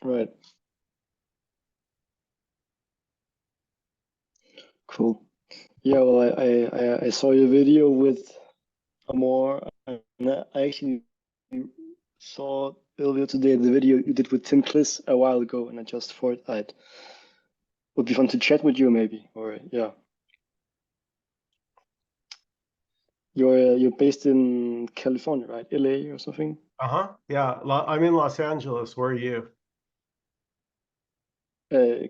Right. Cool. Yeah, well, I saw your video with Amor, and I actually saw earlier today the video you did with Tim Kliss a while ago, and I just thought I'd would be fun to chat with you maybe. Or yeah, you're based in California, right? LA or something? Uh-huh. Yeah, I'm in Los Angeles. Where are you?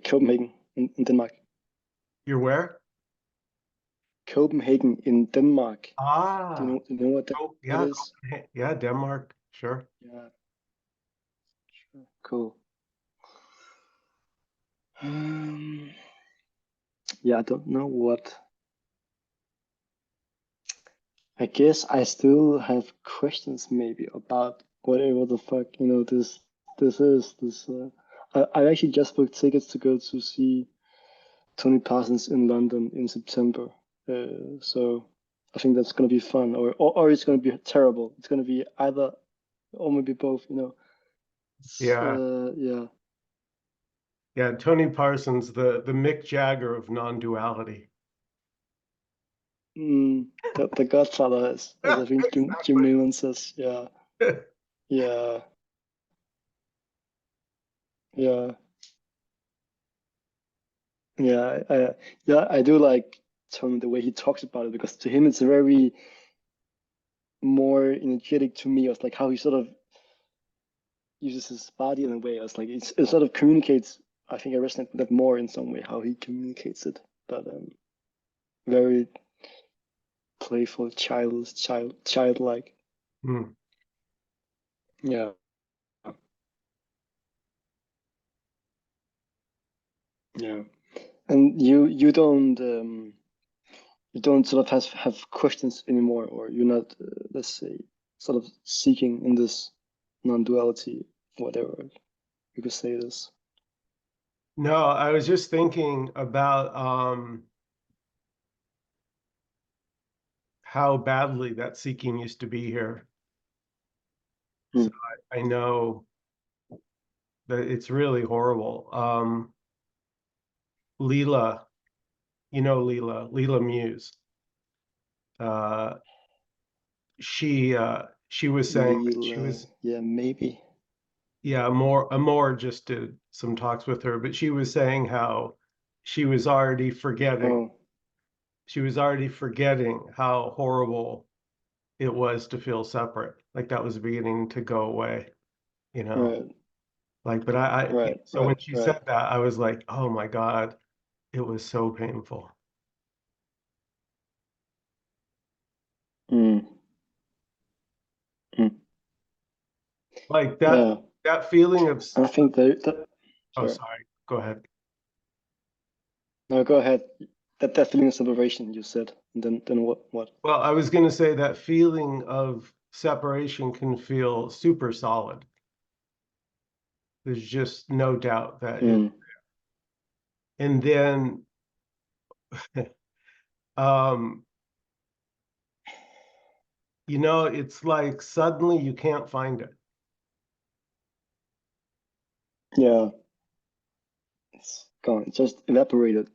Copenhagen in Denmark. You're where? Copenhagen in Denmark. Ah, Do you know what oh, that yeah, is? Yeah, Denmark. Sure. Yeah, sure. Cool. Um, yeah, I don't know what. I guess I still have questions maybe about whatever the fuck, this is. I actually just booked tickets to go to see Tony Parsons in London in September. So I think that's gonna be fun, or it's gonna be terrible. It's gonna be either or maybe both. Yeah. Yeah. Yeah, Tony Parsons, the Mick Jagger of non-duality. The Godfather, as I think Jim Newman says. Yeah, yeah, yeah, yeah. Yeah, I do like Tony the way he talks about it because to him it's very more energetic to me. It's like how he sort of uses his body in a way. It's like it sort of communicates. I think I resonate with that more in some way how he communicates it, but very playful, childlike. Hmm. Yeah, yeah. And you don't sort of have questions anymore, or you're not, let's say, sort of seeking in this non-duality, whatever you could say this. No, I was just thinking about how badly that seeking used to be here. Hmm. So I know that it's really horrible. Leela, Leela Muse. Uh, she was saying that she was, Yeah, maybe. yeah, Amor just did some talks with her, but she was saying how she was already forgetting. Oh, She was already forgetting how horrible it was to feel separate. Like that was beginning to go away, you know. right, Like, but right, so right, when she right. said that, I was like, oh my God, it was so painful. Mm, mm, Like yeah, that feeling of, I think that. oh, Sorry, sorry, go ahead. no, go ahead. That feeling of separation you said, and then what? Well, I was going to say that feeling of separation can feel super solid. There's just no doubt that it, Mm, and then, um, it's like suddenly you can't find it. yeah, it's gone. It just evaporated.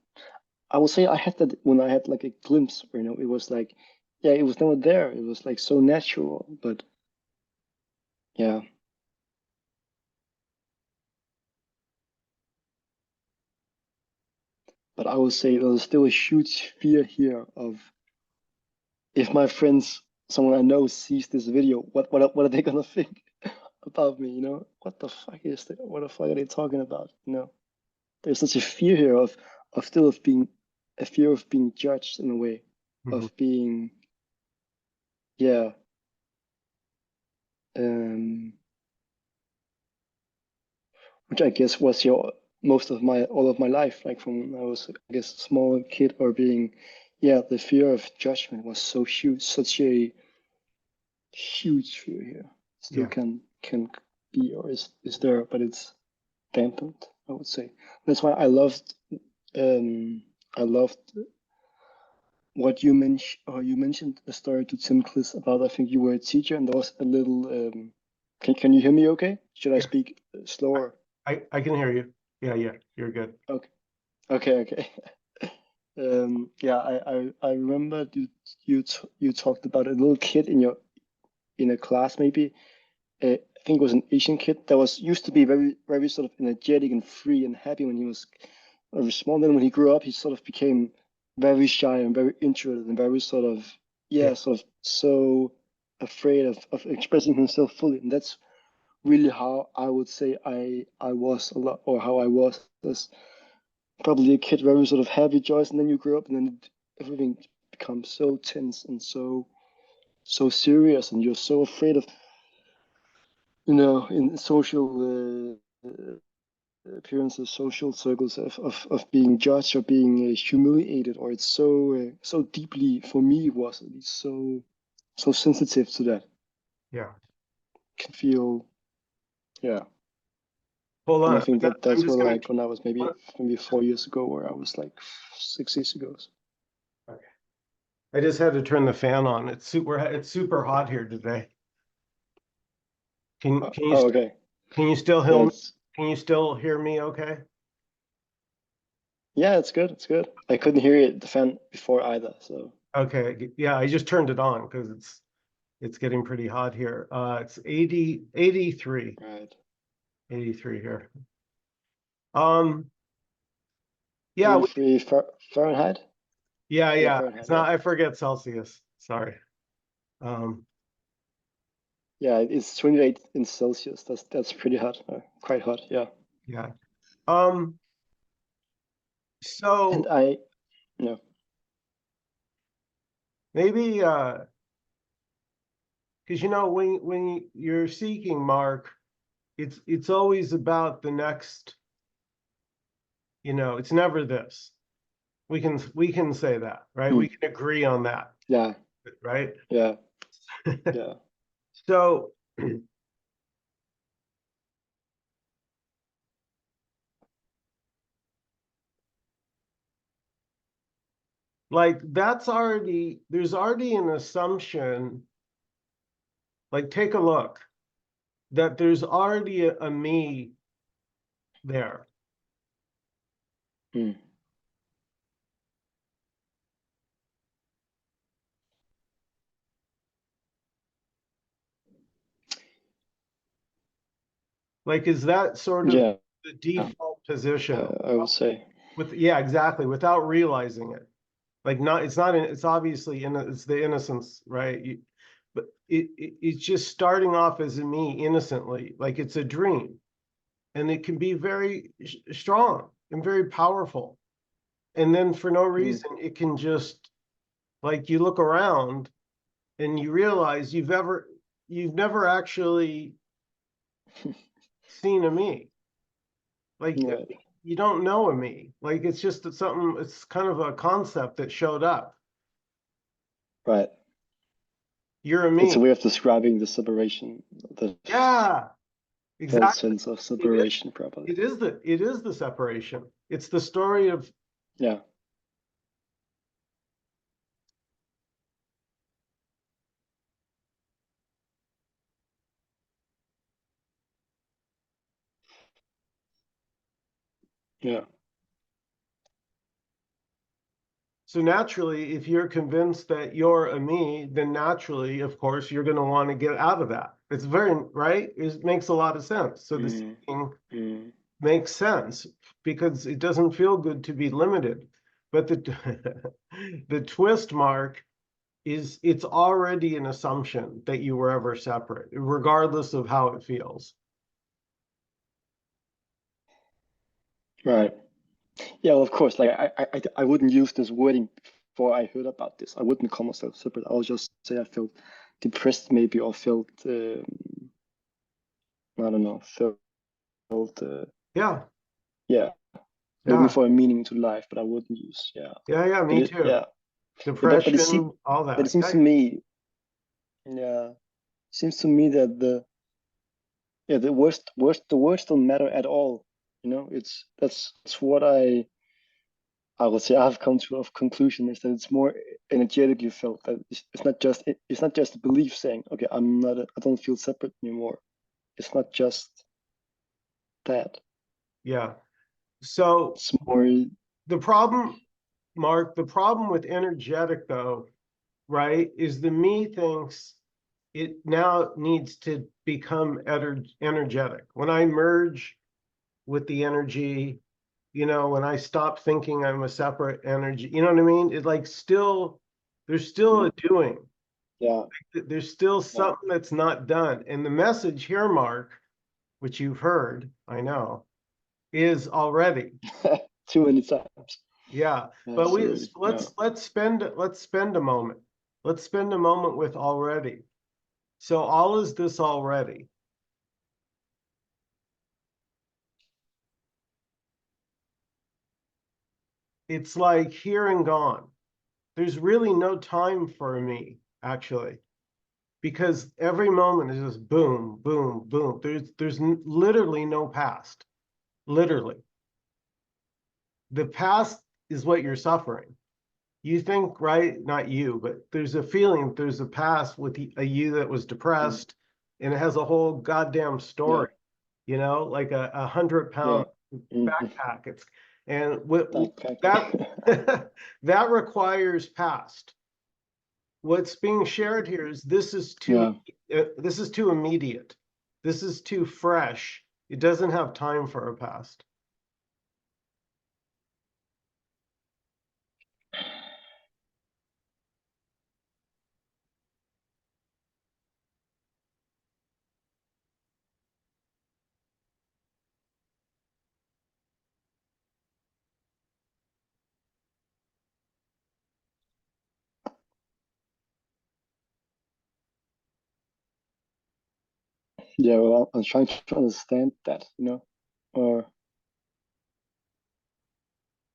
I would say I had that when I had like a glimpse, it was like, yeah, it was never there. It was like so natural, but yeah. But I would say there's still a huge fear here of if my friends, someone I know, sees this video, what are they gonna think about me? What the fuck what the fuck are they talking about? There's such a fear here of still of being a fear of being judged in a way, Mhm. of being, yeah, um, which I guess was your most of my all of my life, like from when I was, I guess, a small kid, or being, yeah, the fear of judgment was so huge, such a huge fear here. Still Yeah. can be, or is there, but it's dampened, I would say. That's why I loved what you mentioned a story to Tim Kliss about. I think you were a teacher, and there was a little. Can you hear me? Okay? Should I Yes. speak slower? I can hear you. Yeah, yeah, you're good. Okay, okay. Yeah, I remember you talked about a little kid in a class maybe. I think it was an Asian kid that was used to be very sort of energetic and free and happy when he was very small. Then when he grew up, he sort of became very shy and very introverted and very sort of Yeah, yeah, sort of so afraid of expressing himself fully. And that's really how I would say I was a lot, or how I was as probably a kid, very sort of happy, joyous, and then you grow up, and then everything becomes so tense and so serious, and you're so afraid of in social appearances, social circles of being judged or being humiliated, or it's so deeply for me it was at least so sensitive to that. yeah. Can feel yeah. Hold And I on. think that I'm that's just what gonna. like when I was maybe 4 years ago, or I was like 6 years ago. Okay. I just had to turn the fan on. It's super hot here today. Can can you Oh, st okay. can you still hear Yeah, me? Can you still hear me okay? it's good. It's good. I couldn't hear it the fan before either. So Okay. Yeah, I just turned it on because it's getting pretty hot here. It's 80 83 right, 83 here. Um, yeah, 83 Fahrenheit. yeah, Yeah, yeah. Fahrenheit. It's Yeah, not, I forget Celsius. Sorry. Um, yeah. It's 28 in Celsius. That's pretty hot. Quite hot. Yeah. yeah. Um, And so yeah. maybe because when you're seeking, Mark, it's always about the next, it's never this. We can say that, right? We Mm, can agree on that, yeah, right? yeah, yeah. So like there's already an assumption, like take a look, that there's already a me there. Mm, Like, is that sort of yeah. the default position? I would say. Yeah, exactly, without realizing it. Like it's not, it's obviously it's the innocence, right? But it's just starting off as a me innocently, like it's a dream. And it can be very strong and very powerful. And then for no Mm, reason, it can just, like, you look around and you realize you've never actually seen a me. Like, right, you don't know a me. Like, it's just something, it's kind of a concept that showed up. right. You're a It's a me. way of describing the separation, the Yeah, felt exactly. sense of It is. separation, probably. It is the separation. It's the story of, Yeah, yeah, so naturally, if you're convinced that you're a me, then naturally, of course, you're going to want to get out of that. It's very, right? It makes a lot of sense. So the mm, seeking mm, makes sense because it doesn't feel good to be limited. But the the twist, Mark, is it's already an assumption that you were ever separate, regardless of how it feels. right. Yeah, well, of course. Like I wouldn't use this wording before I heard about this. I wouldn't call myself separate. I'll just say I felt depressed, maybe, or felt I don't know, felt Yeah, yeah, looking yeah, for a meaning to life. But I wouldn't use yeah. yeah, yeah, But me it too. yeah, but it seems Depression, all but it that. seems Yeah, to me yeah, seems to me that the words don't matter at all. It's that's what I would say I've come to a conclusion is that it's more energetically felt that it's not just a belief saying, okay, I don't feel separate anymore. It's not just that. Yeah. So It's more, the problem, Mark, the problem with energetic though, right, is the me thinks it now needs to become energetic. When I merge with the energy, when I stop thinking I'm a separate energy, you know what I mean? It like still, there's still a doing. yeah, There's still yeah. something that's not done. And the message here, Mark, which you've heard, I know, is already. Too many times. Yeah. But Absolutely. Yeah. let's spend a moment. Let's spend a moment with already. So all is this already. It's like here and gone. There's really no time for me, actually, because every moment is just boom, boom, boom. There's literally no past. Literally. The past is what you're suffering. You think, right? Not you, but there's a feeling, there's a past with a you that was Mm. depressed, and it has a whole goddamn Yeah. story, like a 100 pound Yeah. Hmm. backpack. And what Backpack. that that requires past. What's being shared here is Yeah. this is too immediate. This is too fresh. It doesn't have time for a past. Yeah. Well, I'm trying to understand that, or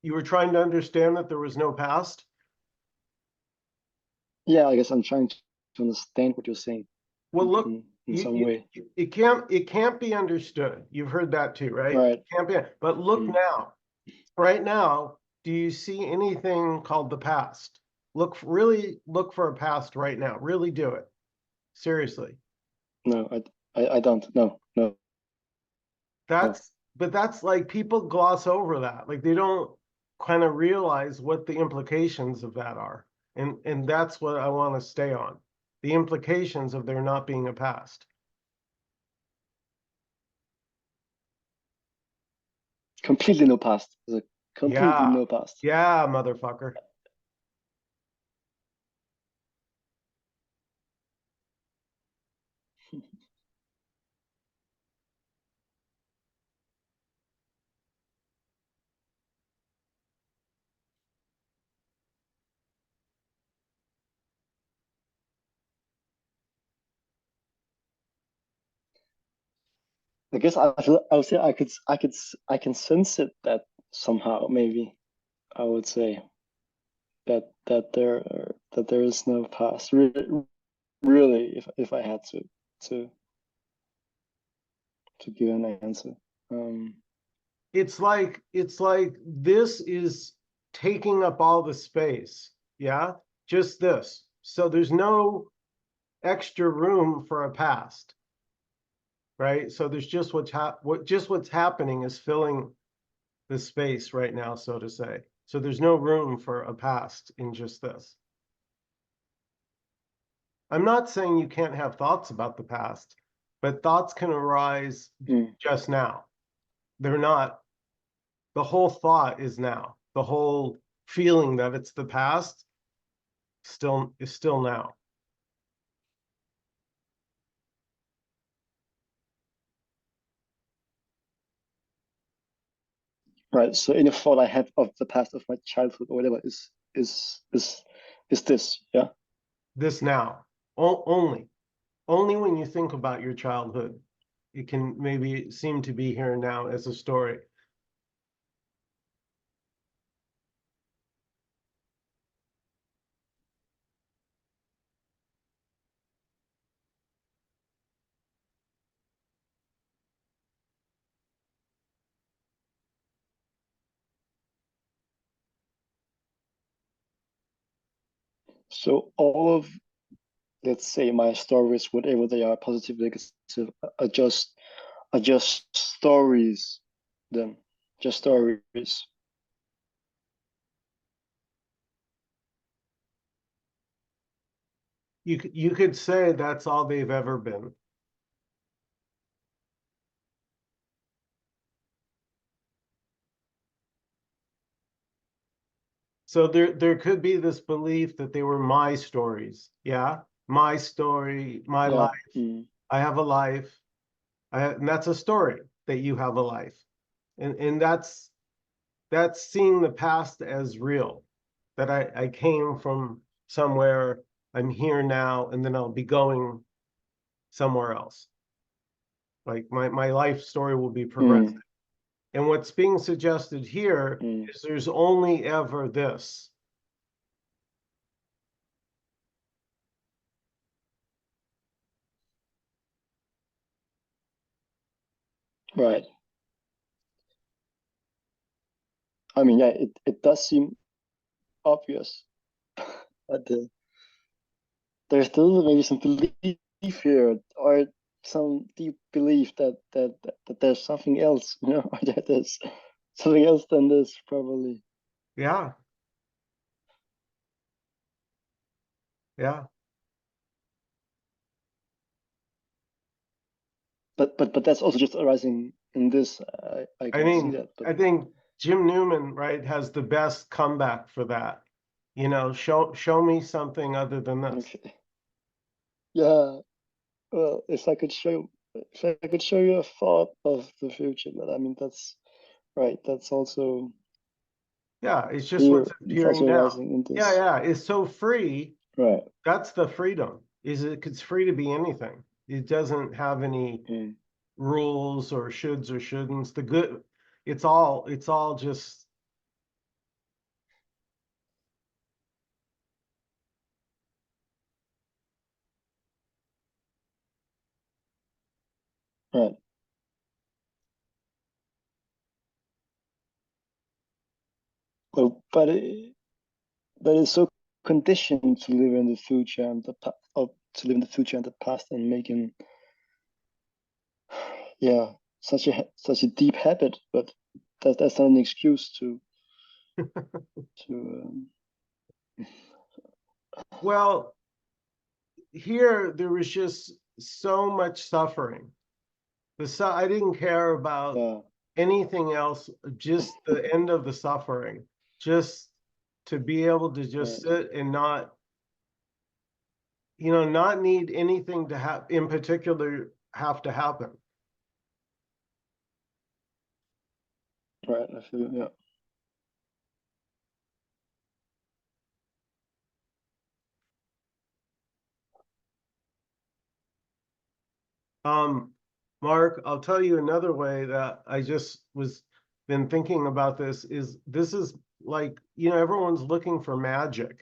You were trying to understand that there was no past. yeah, I guess I'm trying to understand what you're saying Well, look, in some way. it can't be understood. You've heard that too, right? Right. Can't be. But look Mm. now, right now, do you see anything called the past? Really look for a past right now. Really do it. Seriously. No, I don't. No, no, no. But that's like people gloss over that. Like they don't kind of realize what the implications of that are. And that's what I want to stay on. The implications of there not being a past. Completely no past. There's a completely Yeah. no past. Yeah, motherfucker. I guess I would say I can sense it that somehow maybe I would say that there is no past. Really, if I had to to give an answer. Um, It's like this is taking up all the space. Yeah. Just this. So there's no extra room for a past, right? So there's just what's happening is filling the space right now, so to say. So there's no room for a past in just this. I'm not saying you can't have thoughts about the past, but thoughts can arise mm, just now. They're not, the whole thought is now. The whole feeling that it's the past still now. right. So any thought I have of the past of my childhood or whatever is this. Yeah. This now. Only when you think about your childhood, it can maybe seem to be here now as a story. So all of, let's say, my stories, whatever they are, positive, negative, are just stories then just stories. You could say that's all they've ever been. So there could be this belief that they were my stories. Yeah, my story, my Yeah. life. I have a life. And that's a story that you have a life. And that's seeing the past as real. That I came from somewhere, I'm here now, and then I'll be going somewhere else. Like my life story will be progressive. Mm, And what's being suggested here mm, is there's only ever this. right. I mean, yeah, it does seem obvious, but there's still maybe some belief here, or some deep belief that there's something else, or that there's something else than this, probably. Yeah, yeah. But that's also just arising in this. I I can see mean, that, but I think Jim Newman, right, has the best comeback for that. Show me something other than this. okay. Yeah. Well, if I could show you a thought of the future, but I mean that's right. That's also Yeah, it's just here. what's It's appearing also now. arising in Yeah, this. yeah, it's so free. Right. That's the freedom. It's free to be anything. It doesn't have any Mm, rules or shoulds or shouldn'ts. The good, it's all just, right. But it's so conditioned to live in the future and or to live in the future and the past, and making yeah such a deep habit. But that's not an excuse to well, here there was just so much suffering. I didn't care about yeah. anything else, just the end of the suffering, just to be able to just Right. sit and not need anything to have in particular have to happen. Right. I feel yeah. Um, Mark, I'll tell you another way that I just was been thinking about this is like, everyone's looking for magic.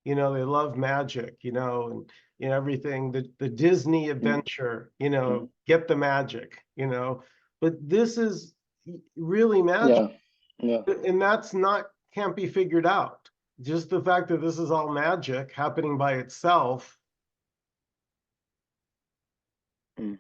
They love magic, and everything, the Disney Mm, adventure, mm. get the magic. But this is really magic. Yeah. Yeah. And that's not can't be figured out. Just the fact that this is all magic happening by itself. Mm.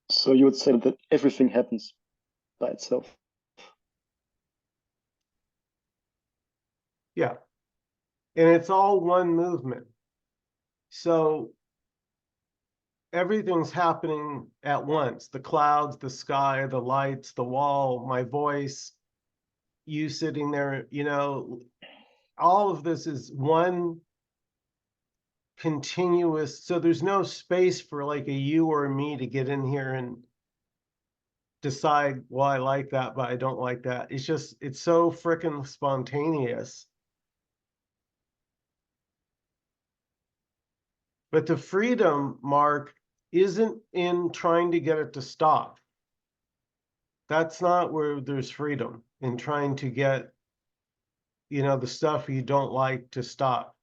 So you would say that everything happens by itself. Yeah. And it's all one movement. So everything's happening at once. The clouds, the sky, the lights, the wall, my voice, you sitting there, all of this is one continuous. So there's no space for like a you or a me to get in here and decide, well, I like that, but I don't like that. It's so freaking spontaneous. But the freedom, Mark, isn't in trying to get it to stop. That's not where there's freedom, in trying to get the stuff you don't like to stop.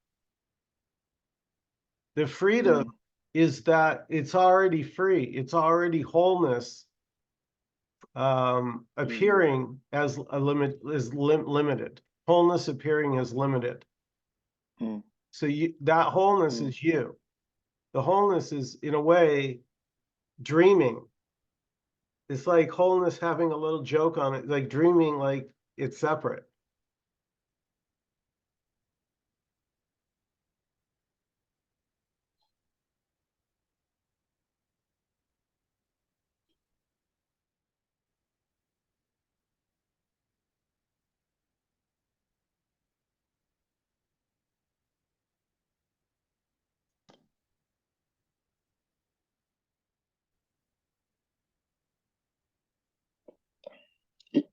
The freedom mm, is that it's already free. It's already wholeness, mm, appearing as a limited. Wholeness appearing as limited. mm, So that wholeness mm. is you. The wholeness is, in a way, dreaming. It's like wholeness having a little joke on it, like dreaming like it's separate.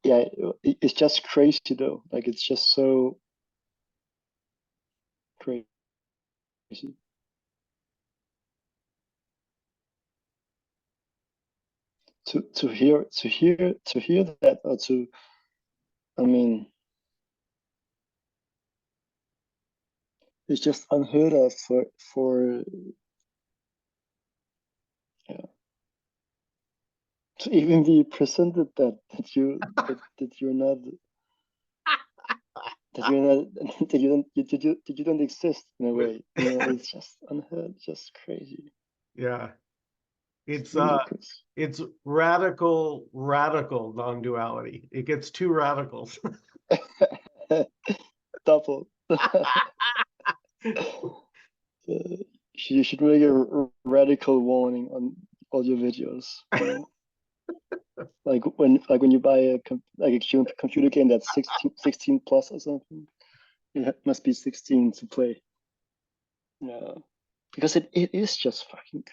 Yeah, it's just crazy though. Like it's just so crazy to hear that, or to, I mean, it's just unheard of for yeah, to even be presented that you're not, that you don't exist in a way. It's just unheard, just crazy. Yeah. It's It's ludicrous. it's radical non-duality. It gets too radical. Double. You should make a radical warning on all your videos. Like when you buy like a computer game that's 16 plus or something, it must be 16 to play. Yeah, because it is just fucking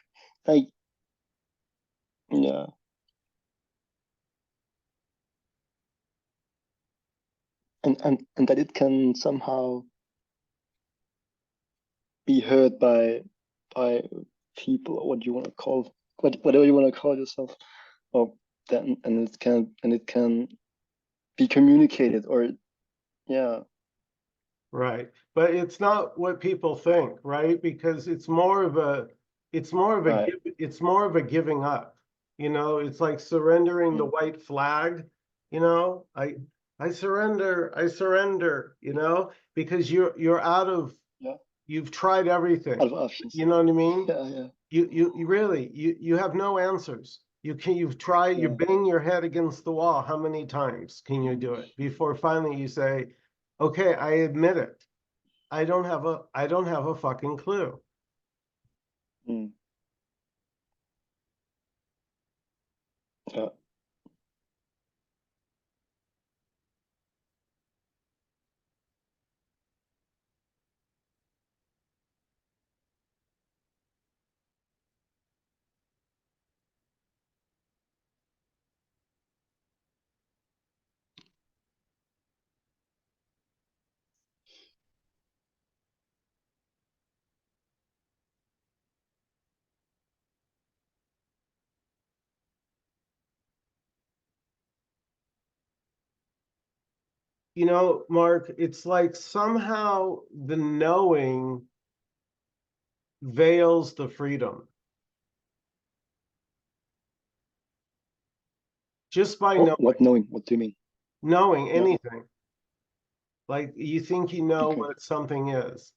like, yeah, and that it can somehow be heard by people, or what you want to call, whatever you want to call yourself, or then and it can be communicated, or yeah, Right. But it's not what people think, right? Because right, it's more of a giving up. It's like surrendering the mm, white flag, you know? I surrender, because you're out of yeah, you've tried out everything. of options. You know what I mean? Yeah, yeah, You really you have no answers. You've tried, you yeah. bang your head against the wall. How many times can you do it before finally you say, okay, I admit it. I don't have a fucking clue. Mm, yeah. Mark, it's like somehow the knowing veils the freedom just by What knowing? What do you mean? knowing Yeah. anything. Like you think you know Okay. what something is.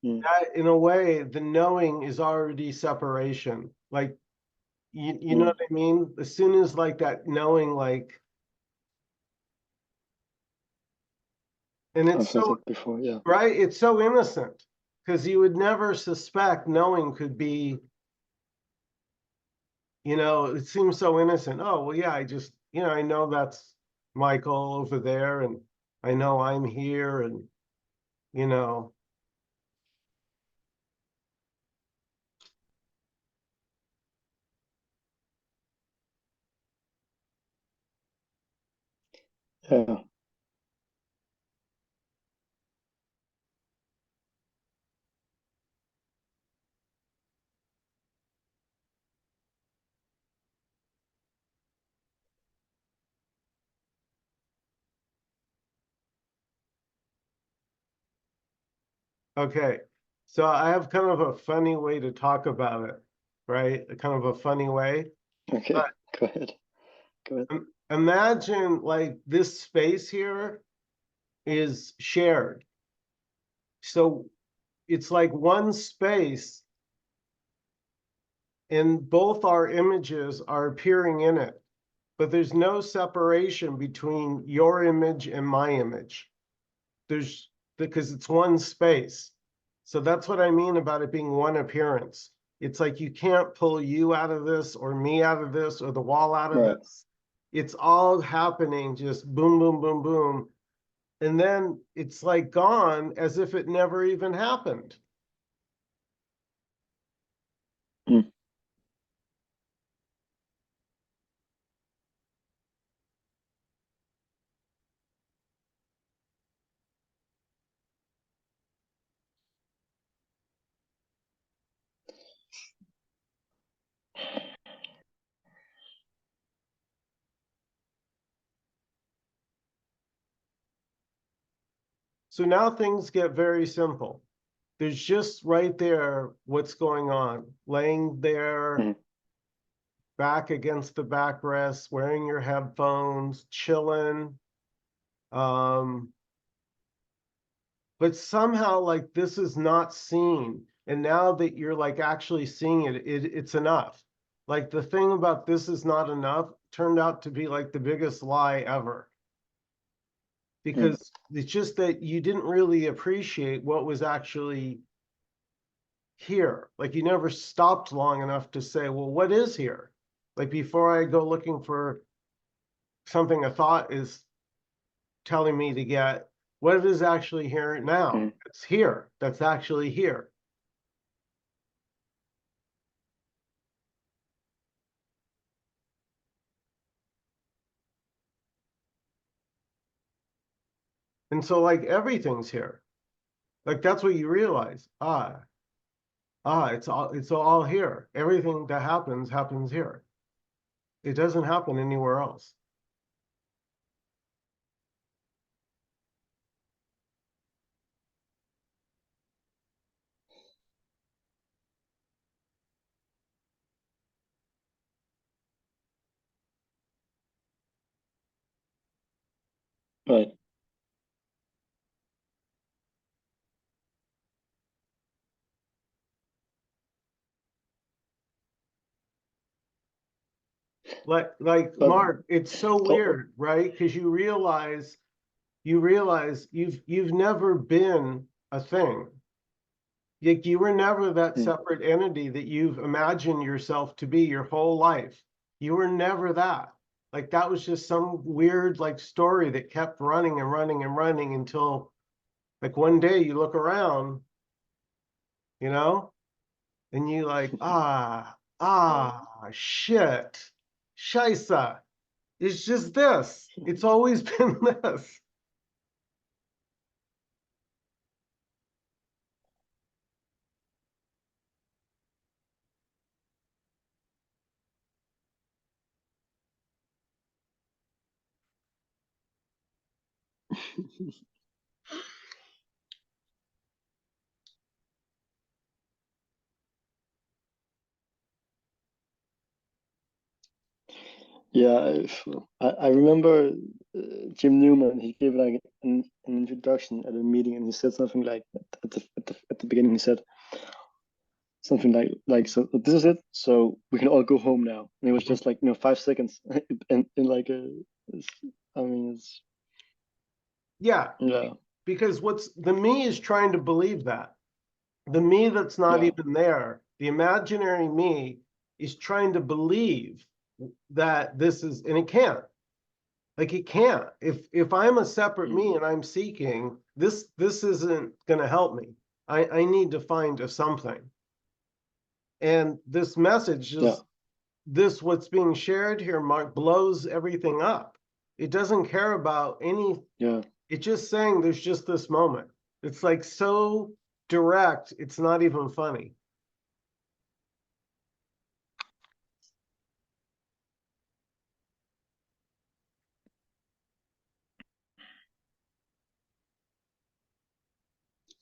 Mm, That, in a way, the knowing is already separation. Like you know mm. what I mean? As soon as like that knowing, like, and it's I've heard so that before. Yeah. right, it's so innocent because you would never suspect knowing could be, it seems so innocent. Oh, well, yeah, I know that's Michael over there, and I know I'm here, and you know, Yeah. Okay. So I have kind of a funny way to talk about it, right? A kind of a funny way. Okay, But go ahead. Go ahead. imagine like this space here is shared. So it's like one space and both our images are appearing in it, but there's no separation between your image and my image. There's because it's one space. So that's what I mean about it being one appearance. It's like you can't pull you out of this or me out of this or the wall out of Right. this. It's all happening just boom, boom, boom, boom. And then it's like gone as if it never even happened. Mm. So now things get very simple. There's just right there what's going on, laying there, Mm. back against the backrest, wearing your headphones, chilling. Um, but somehow like this is not seen. And now that you're like actually seeing it, it's enough. Like the thing about this is not enough turned out to be like the biggest lie ever. Mm. Because it's just that you didn't really appreciate what was actually here. Like you never stopped long enough to say, well, what is here? Like before I go looking for something a thought is telling me to get, what is actually here now? Mm. It's here. That's actually here. And so like everything's here. Like that's what you realize. It's all here. Everything that happens here. It doesn't happen anywhere else. Right. Like But Mark, it's so oh, weird, right? Because you realize you've never been a thing. Like you were never that mm. separate entity that you've imagined yourself to be your whole life. You were never that. Like that was just some weird like story that kept running and running and running until like one day you look around, you know, and you like, shit, scheisse. It's just this. It's always been this. Yeah, I remember Jim Newman. He gave like an introduction at a meeting, and he said something like at the beginning. He said something like so this is it. So we can all go home now. And it was just like 5 seconds, and in like it's, I mean it's Yeah, yeah because what's the me is trying to believe that. The me that's not yeah even there, the imaginary me is trying to believe that this is, and it can't. Like it can't. If I'm a separate mm, me and I'm seeking, this isn't gonna help me. I need to find a something. And this message yeah is this what's being shared here, Mark, blows everything up. It doesn't care about any, yeah. it's just saying there's just this moment. It's like so direct, it's not even funny.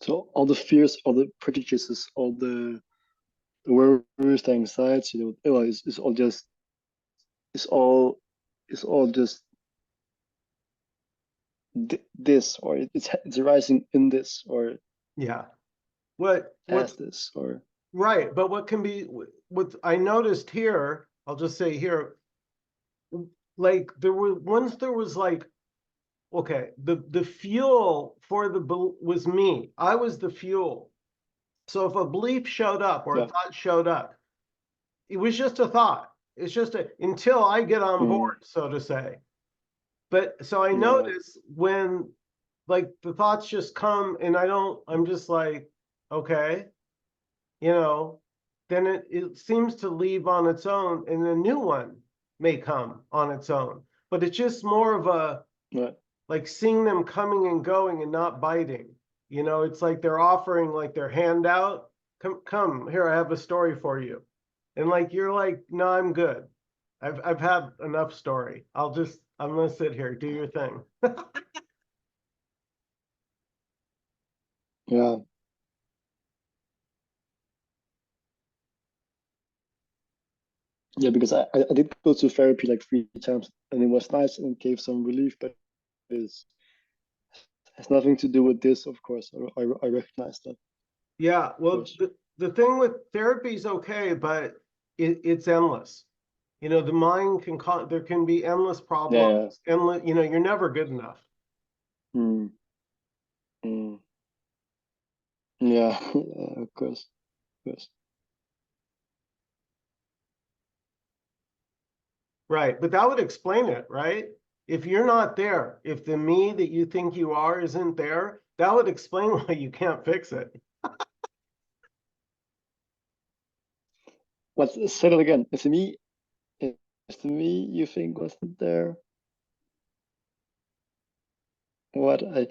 So all the fears, all the prejudices, all the worries, the anxiety, is all just is all is all just this, or it's arising in this, or Yeah. as What's this, or right, but what can be what I noticed here, I'll just say here, like there was like, okay, the fuel for was me. I was the fuel. So if a belief showed up or a yeah, thought showed up, it was just a thought. It's just until I get on mm, board, so to say. But so I yeah, notice when like the thoughts just come and I'm just like, okay, you know, then it seems to leave on its own and a new one may come on its own. But it's just more of a right, like seeing them coming and going and not biting. It's like they're offering like their hand out. Come here, I have a story for you. And like you're like, no, I'm good. I've had enough story. I'm gonna sit here, do your thing. yeah, yeah. Because I did go to therapy like 3 times, and it was nice and gave some relief, but it's has nothing to do with this, of course. I recognize that, of Yeah, well, course. the thing with therapy is okay, but it's endless. The mind there can be endless Yeah, problems, yeah, endless, you're never good enough. mm, mm, yeah, yeah, of course, of course. Right. But that would explain it, right? If you're not there, if the me that you think you are isn't there, that would explain why you can't fix it. Let's say that again. If the me you think wasn't there, what I,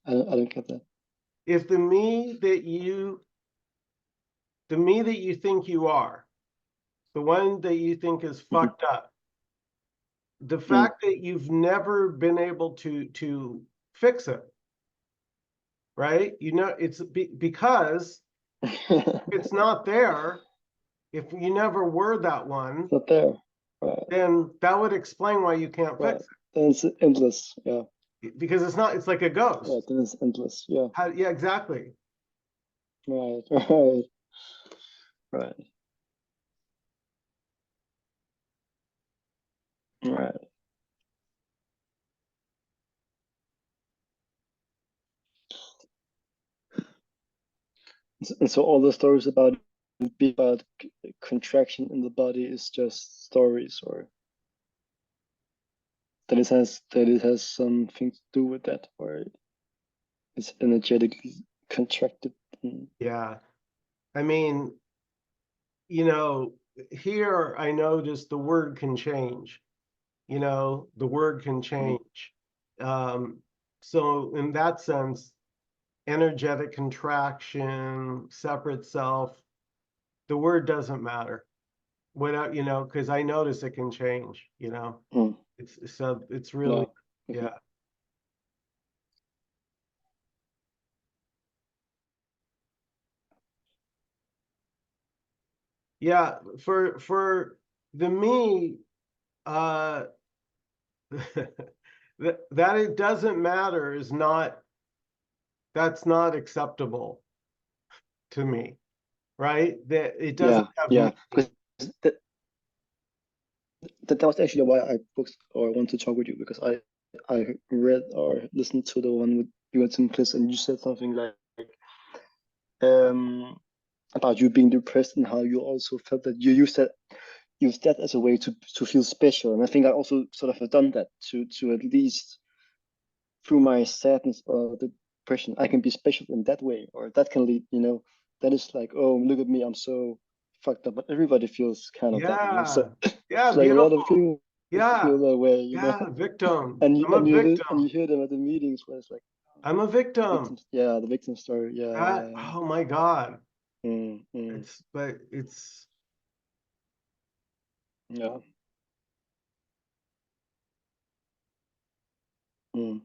I don't get that. If the me that you think you are, the one that you think is Mhm. fucked up, the Mm. fact that you've never been able to fix it, right? It's because it's not there. If you never were that one, It's not there. Right, then that would explain why you can't right. fix Then it's endless. Yeah, it. Because it's not, it's like a right. ghost. Then it's endless. Yeah, Yeah, exactly. right, right, right, right. And so all the stories about about contraction in the body is just stories, or that it has something to do with that, or it's energetically contracted. Mm. Yeah. I mean, you know, here I notice the word can change. The word can Mhm. change. Um, so in that sense, energetic contraction, separate self, the word doesn't matter. Without, because I notice it can change. Mm. It's really, Yeah. yeah. Okay. Yeah, for the me, uh that it doesn't matter is not that's not acceptable to me, right? That it doesn't Yeah. have Yeah. meaning. Because that, that was actually why I booked or want to talk with you, because I read or listened to the one with you and Tim Chris, and you said something like um about you being depressed, and how you also felt that you use that as a way to feel special. And I think I also sort of have done that to at least through my sadness or depression, I can be special in that way, or that can lead, that is like, oh, look at me, I'm so fucked up. But everybody feels kind of that, Yeah. So Yeah, it's like a lot of beautiful. people Yeah. feel that way, Yeah, victim. and you I'm a and you and victim. you hear them at the meetings where it's like I'm a victim. victims, yeah, the victim story, yeah, yeah, yeah. Oh my God. Mm, mm, But it's yeah, mm.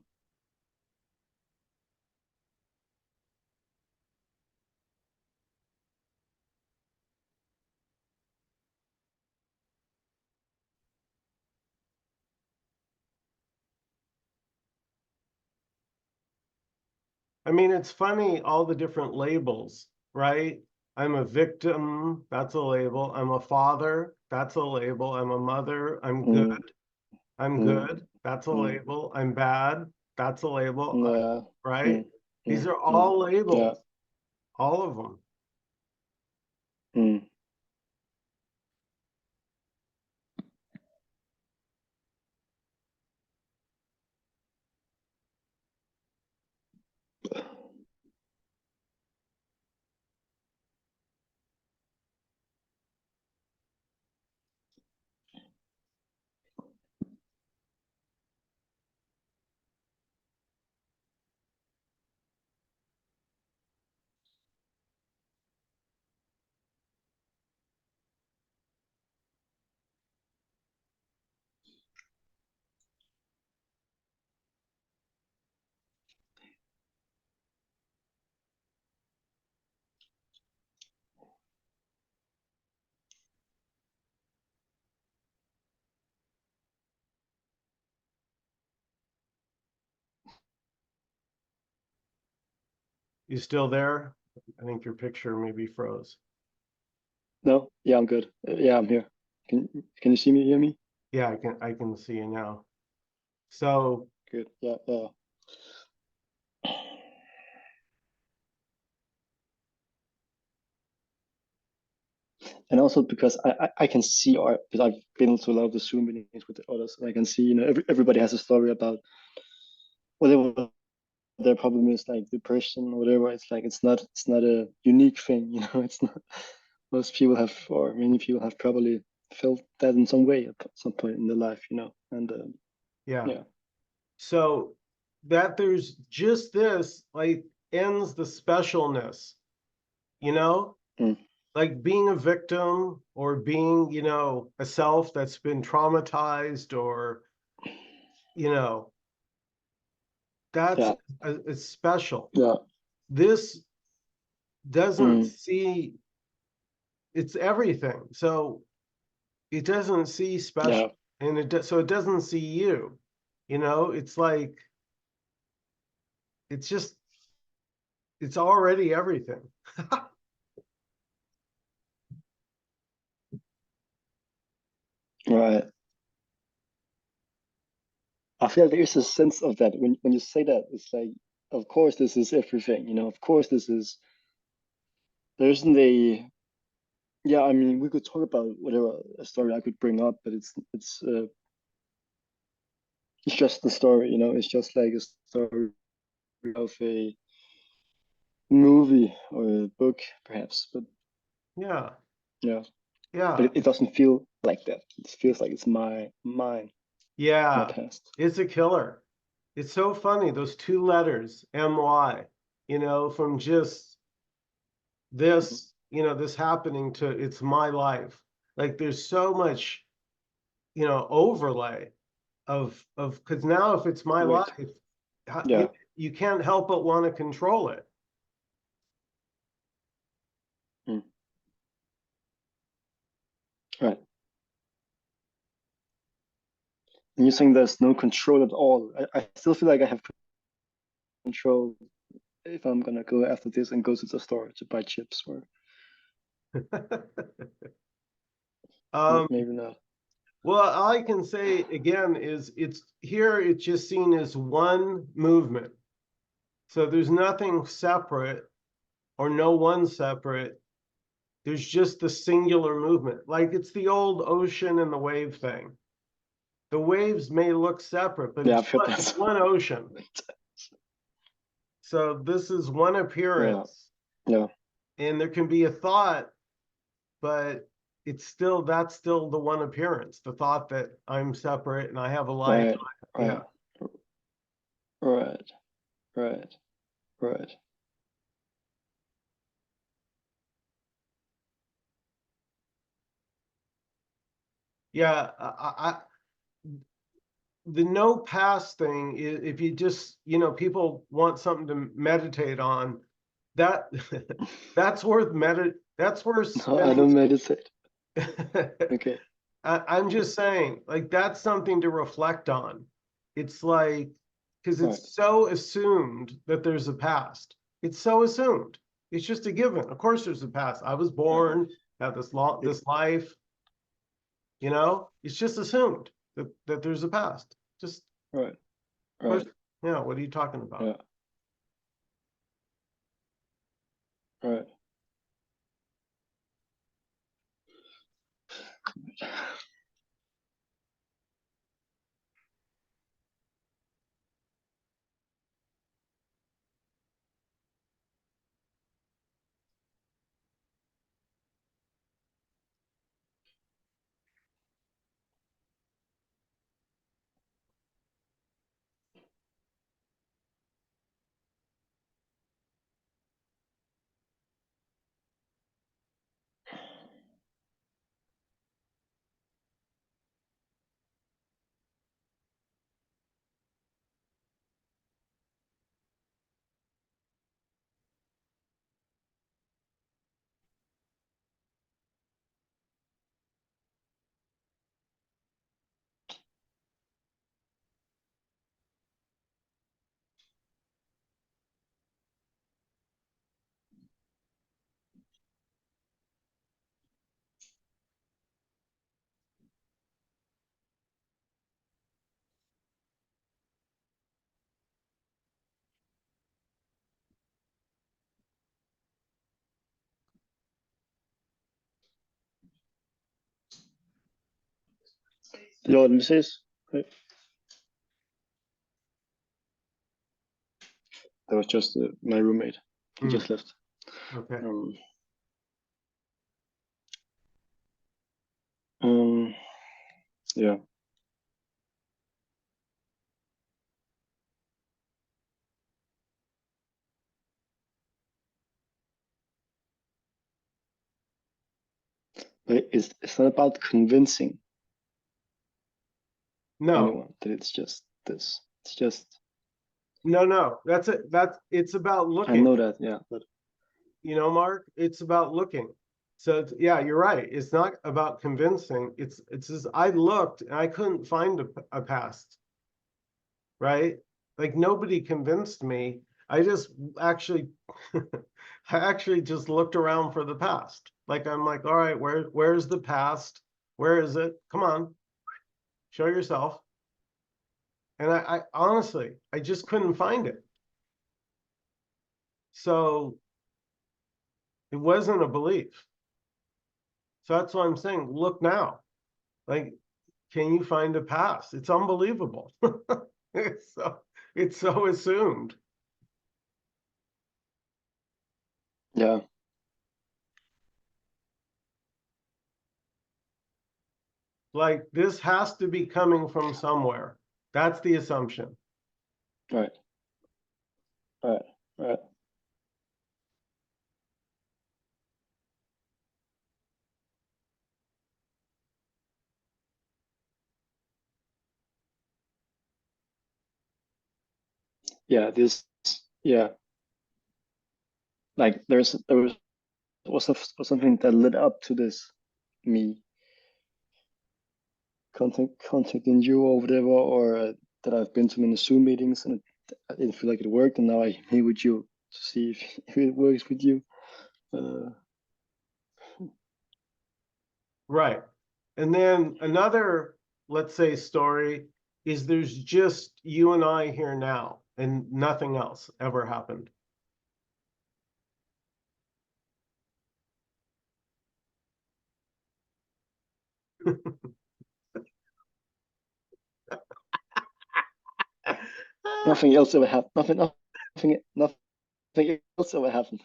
I mean, it's funny, all the different labels, right? I'm a victim, that's a label. I'm a father, that's a label. I'm a mother, Mm, I'm mm, good, that's a mm, label. I'm bad, that's a label, yeah, right? mm, These mm, are mm, all yeah, labels, all of them. mm. You still there? I think your picture maybe froze. No, yeah, I'm good. Yeah, I'm here. Can you see me, hear me? Yeah, I can see you now. So Good. Yeah, yeah. And also because I can see art because I've been to a lot of the Zoom meetings with the others, and I can see, everybody has a story about whatever their problem is, like depression or whatever. It's like it's not a unique thing, It's not. Most people have, or many people have probably felt that in some way at some point in their life, And yeah. yeah, So that there's just this like ends the specialness, you know? mm, Like being a victim or being, a self that's been traumatized or, you know, that's yeah, it's special. yeah, This doesn't mm, see it's everything. So it doesn't see special yeah, and so it doesn't see you. It's like it's just it's already everything. right. I feel like there is a sense of that when you say that. It's like, of course, this is everything, Of course, this is. There isn't a. Yeah, I mean, we could talk about whatever a story I could bring up, but it's just the story, It's just like a story of a movie or a book, perhaps. But Yeah. yeah, but Yeah. it doesn't feel like that. It feels like it's mine, my Yeah. past. It's a killer. It's so funny, those two letters, MY, from just Mhm. this happening to it's my life. Like there's so much, overlay of because now if it's my Right. life, Yeah. you can't help but want to control it. Mm. Right. And you're saying there's no control at all. I still feel like I have control if I'm gonna go after this and go to the store to buy chips, or um, maybe not. well, all I can say again is it's just seen as one movement. So there's nothing separate or no one separate. There's just the singular movement. Like it's the old ocean and the wave thing. The waves may look separate, but Yeah, it's I've heard it's that. one ocean. So this is one Yeah. appearance, Yeah. and there can be a thought, but that's still the one appearance. The thought that I'm separate and I have a life. Right. Yeah. Right. Right. Right. Right. Yeah. The no past thing is if you just, people want something to meditate on, that that's worth No, I spending. don't meditate. Okay. I'm just saying, like that's something to reflect on. It's like because Right. it's so assumed that there's a past. It's so assumed. It's just a given. Of course, there's a past. I was Right. born, have this life. You know, it's just assumed that there's a past. Just, Right. of course, Right. yeah. What are you talking about? Yeah. Right. You know what this is? Right. That was just my roommate. He Hmm. just left. Okay. Um, um, yeah. But it's not about convincing No, anyone that it's just this. It's just no. That's it. It's about I looking. know that, yeah. But You know, Mark. It's about looking. So yeah, you're right. It's not about convincing. It's just I looked and I couldn't find a past. Right? Like nobody convinced me. I just actually, I actually just looked around for the past. Like I'm like, all right, where's the past? Where is it? Come on, show yourself. And I honestly, I just couldn't find it. So it wasn't a belief. So that's what I'm saying. Look now. Like, can you find a past? It's unbelievable. it's so it's so assumed. yeah, Like this has to be coming from somewhere. That's the assumption. right, right, right. Yeah, this yeah. Like there was something that led up to this me contacting you or whatever, or that I've been to many Zoom meetings and I didn't feel like it worked, and now I meet with you to see if it works with you. Uh, Right. And then another, let's say, story is there's just you and I here now, and nothing else ever happened. nothing else ever happened. Nothing else ever happened.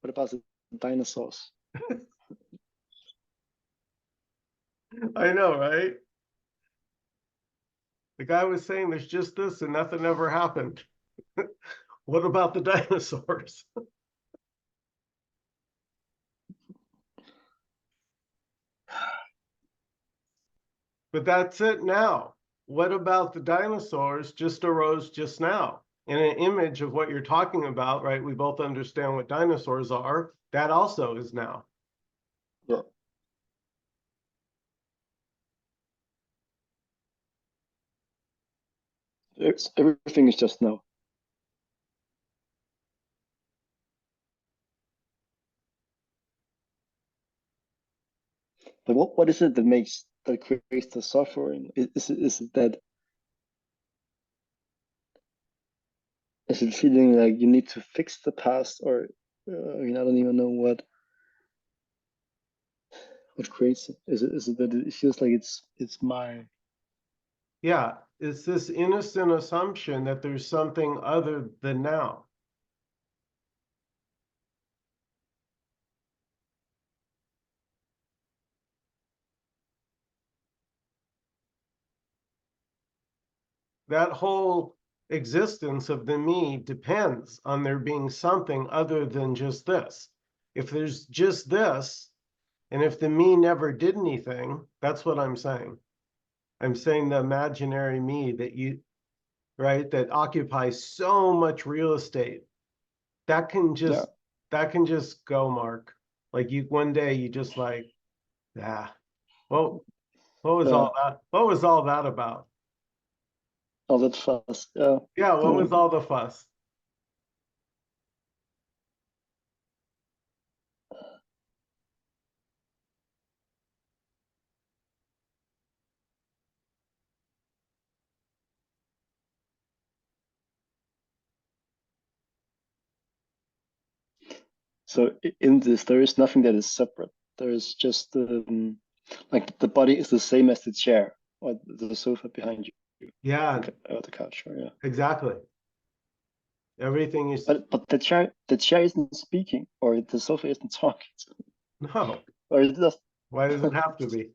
What about the dinosaurs? I know, right? The guy was saying there's just this and nothing ever happened. What about the dinosaurs? But that's it now. What about the dinosaurs just arose just now? And an image of what you're talking about, right? We both understand what dinosaurs are. That also is now. Yeah. Everything is just now. But what is it that creates the suffering? Is it that is it feeling like you need to fix the past, or I don't even know what creates it. Is it that it feels like it's my Yeah, it's this innocent assumption that there's something other than now. That whole existence of the me depends on there being something other than just this. If there's just this, and if the me never did anything, that's what I'm saying. I'm saying the imaginary me that you, right, that occupies so much real estate, that can yeah. just go, Mark. Like you one day you just like, yeah, well, what was Yeah, all that? What was all that about? all that fuss. Yeah, Yeah, what yeah. was all the fuss? So in this, there is nothing that is separate. There is just like the body is the same as the chair or the sofa behind you, Yeah, or the couch. Or, yeah, exactly. Everything is but the chair isn't speaking, or the sofa isn't talking, no. or it just Why does it have to be?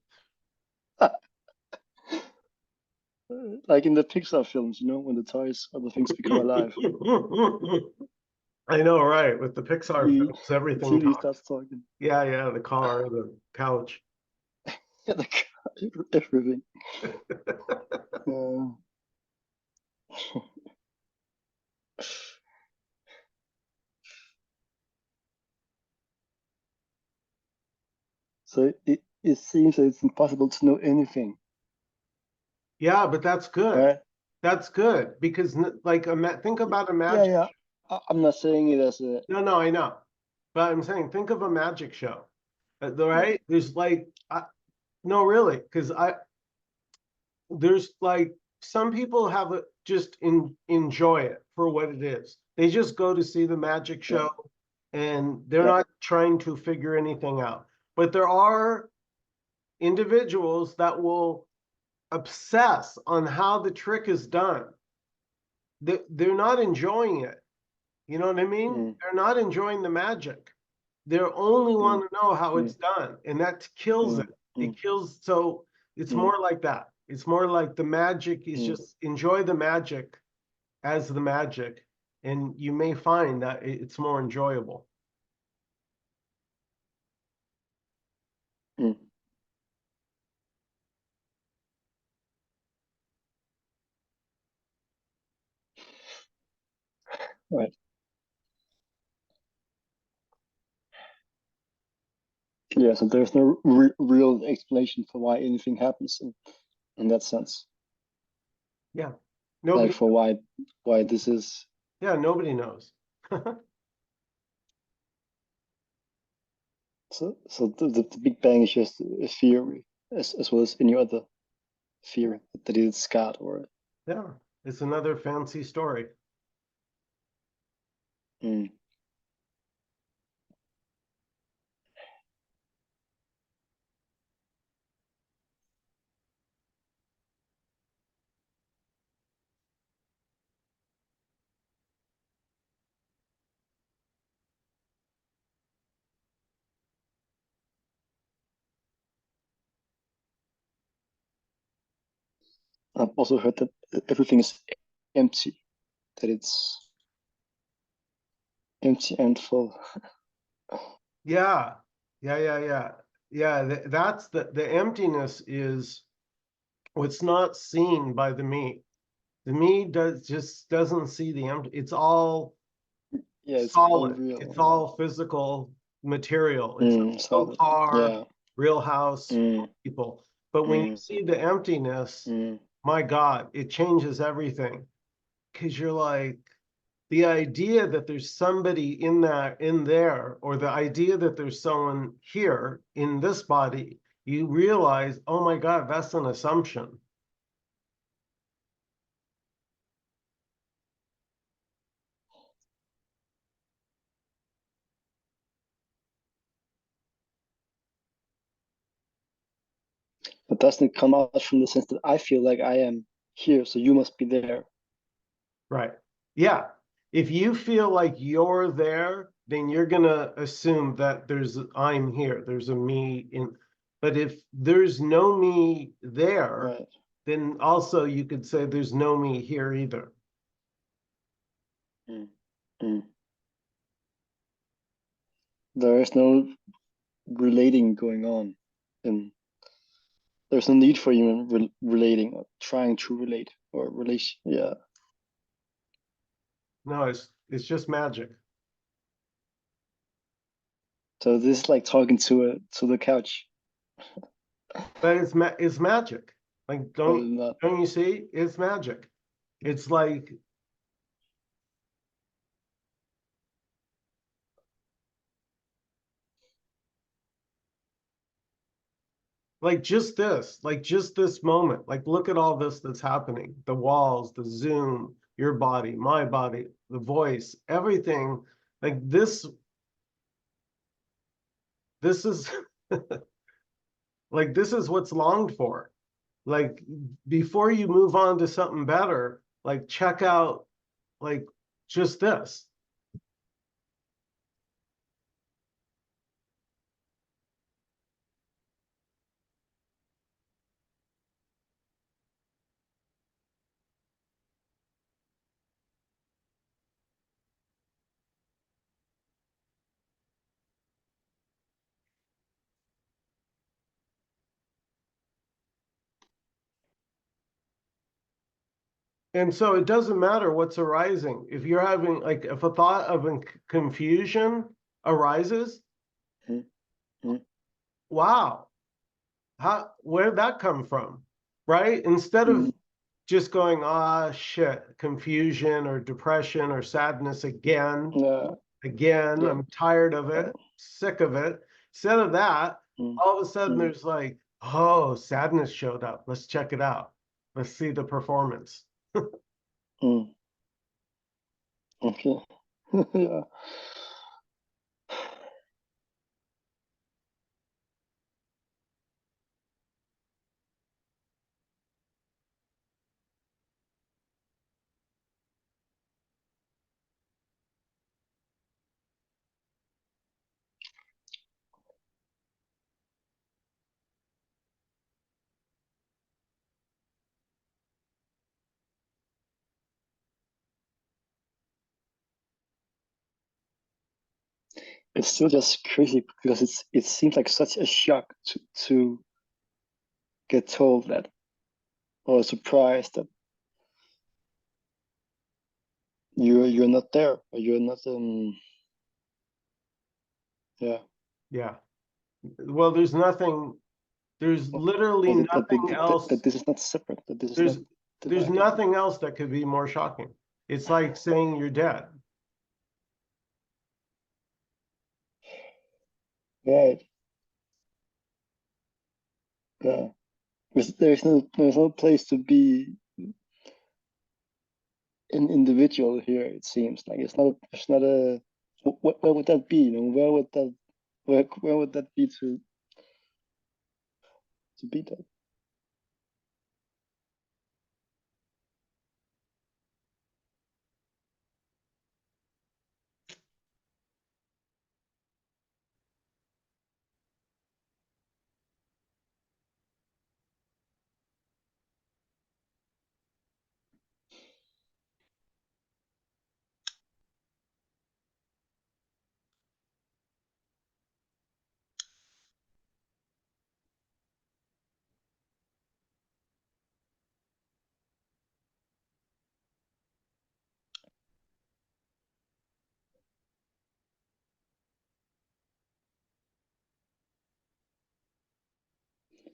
like in the Pixar films, when the toys or the things become alive. I know, right? With the Pixar The films, everything TV talks. starts talking. Yeah, yeah, the car, the couch. Yeah, everything. Uh, so it seems that it's impossible to know anything, Yeah, but that's good. right? That's good because, like, think about a Yeah, magic. yeah. I'm not saying it as a No, no, I know, but I'm saying think of a magic show, yeah, right? There's like, no, really, because there's like some people have just enjoy it for what it is. They just go to see the magic yeah, show and they're yeah. not trying to figure anything out. But there are individuals that will obsess on how the trick is done. They're not enjoying it. You know what I mean? Mm, They're not enjoying the magic. They only mm, want to know how mm, it's done, and that kills it. mm, It mm, kills. So it's mm, more like that. It's more like the magic is mm, just enjoy the magic as the magic, and you may find that it's more enjoyable. mm. Right. Yeah. So there's no real explanation for why anything happens in that sense. Yeah. Like Nobody. for why this is. Yeah, nobody knows. So the Big Bang is just a theory, as well as any other theory that it's God or. Yeah, it's another fancy story. Mm. I've also heard that everything is empty, that it's empty and full. Yeah, yeah. That's the emptiness is what's not seen by the me. to me does just doesn't see the empty. It's all Yeah, it's all solid. It's real. all physical material. Yeah. It's a real Solid. car, Yeah. real house, Mm, real people. But when you mm, see the emptiness, mm. my God, it changes everything. Because you're like, the idea that there's somebody in that in there, or the idea that there's someone here in this body, you realize, oh my God, that's an assumption. But doesn't it come out from the sense that I feel like I am here, so you must be there. Right. Yeah. If you feel like you're there, then you're gonna assume that there's I'm here, there's a me in. But if there's no me there, Right. then also you could say there's no me here either. Mm, mm. There is no relating going on, and there's no need for even relating or trying to relate or relation. Yeah. No, it's just magic. So this is like talking to the couch, But it's magic. Like but not. don't you see? It's magic. It's like just this moment. Like look at all this that's happening. The walls, the Zoom, your body, my body, the voice, everything. Like this is like this is what's longed for. Like before you move on to something better, like check out like just this. And so it doesn't matter what's arising. If you're having like if a thought of confusion arises, Mm, mm, wow, how where'd that come from? Right? Instead of mm. just going, ah, shit, confusion or depression or sadness again, Yeah. again, Yeah. I'm tired of Yeah. it, sick of it. Instead of that, Mm, all of a sudden mm, there's like, oh, sadness showed up. Let's check it out. Let's see the performance. mm. Okay. Yeah. It's still just crazy because it seems like such a shock to get told that, or surprised that you're not there, or you're not yeah, Yeah. Well, there's literally or nothing that else. this is not separate, that this is not There's there's divided. nothing else that could be more shocking. It's like saying you're dead. Right. Yeah. Because there's no place to be an individual here. It seems like it's not a where would that be? Where would that where would that be to be that?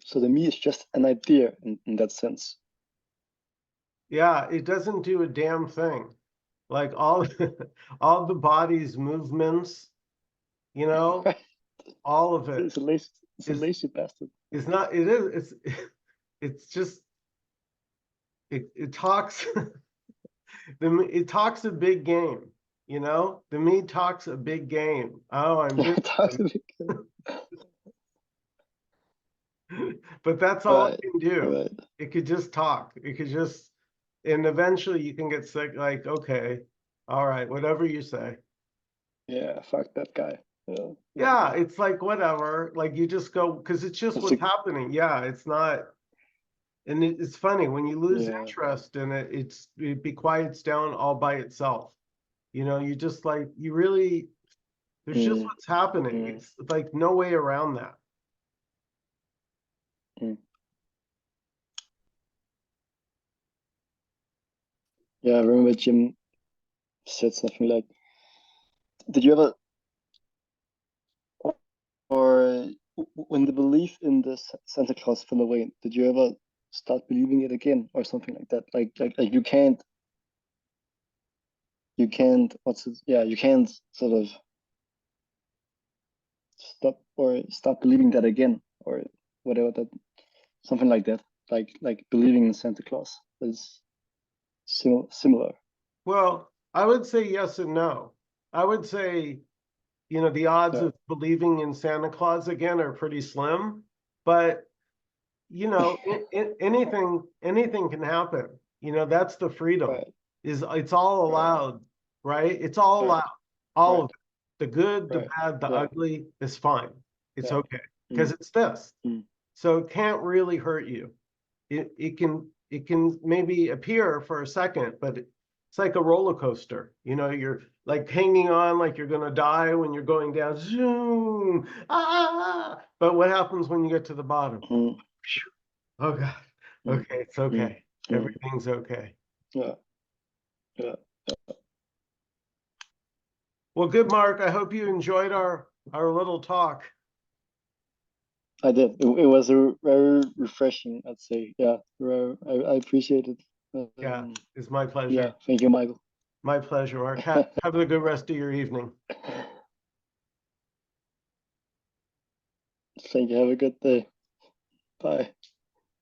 So the me is just an idea in that sense. Yeah, it doesn't do a damn thing. Like all all the body's movements, you know, Right? all of it It's a lazy, it's a is lazy bastard. is not it is it's just it talks it talks a big game, you know? The me talks a big game. Oh, I'm Yeah, doing toxic. but that's all it Right, can do. right. It could just talk. It could just and eventually you can get sick like, okay, all right, whatever you say. Yeah, fuck that guy. Yeah, yeah. Yeah, it's like whatever. Like you just go because it's just That's what's a happening. Yeah, it's not. And it's funny when you lose yeah. interest in it, it be quiets down all by itself. You know, you just like you really there's just Mm, what's happening. mm, It's like no way around that. mm. Yeah, I remember Jim said something like, "Did you ever or when the belief in the Santa Claus fell away, did you ever start believing it again or something like that? Like you can't what's it? Yeah, you can't sort of stop believing that again or whatever that something like that. Like believing in Santa Claus is similar. Well, I would say yes and no. I would say, you know, the odds Yeah, of believing in Santa Claus again are pretty slim, but you know, anything can happen. You know, that's the freedom. right, Is it's all right, allowed, right? It's all right, allowed. All right, of it. The good, the right. bad, the Yeah, ugly is fine. It's yeah. okay because Mm, it's this. mm, So it can't really hurt you. It can maybe appear for a second, but it's like a roller coaster. You know, you're like hanging on like you're gonna die when you're going down. Zoom. Ah! But what happens when you get to the bottom? mm, Oh God. mm, Okay, it's mm, okay. mm. Everything's okay. Yeah, yeah. Well, good, Mark. I hope you enjoyed our little talk. I did. It was a very refreshing, I'd say. Yeah, I appreciate it. Yeah, Um, it's my yeah, pleasure. thank you, Michael. My pleasure, Mark. Have a good rest of your evening. Thank you. Have a good day. Bye.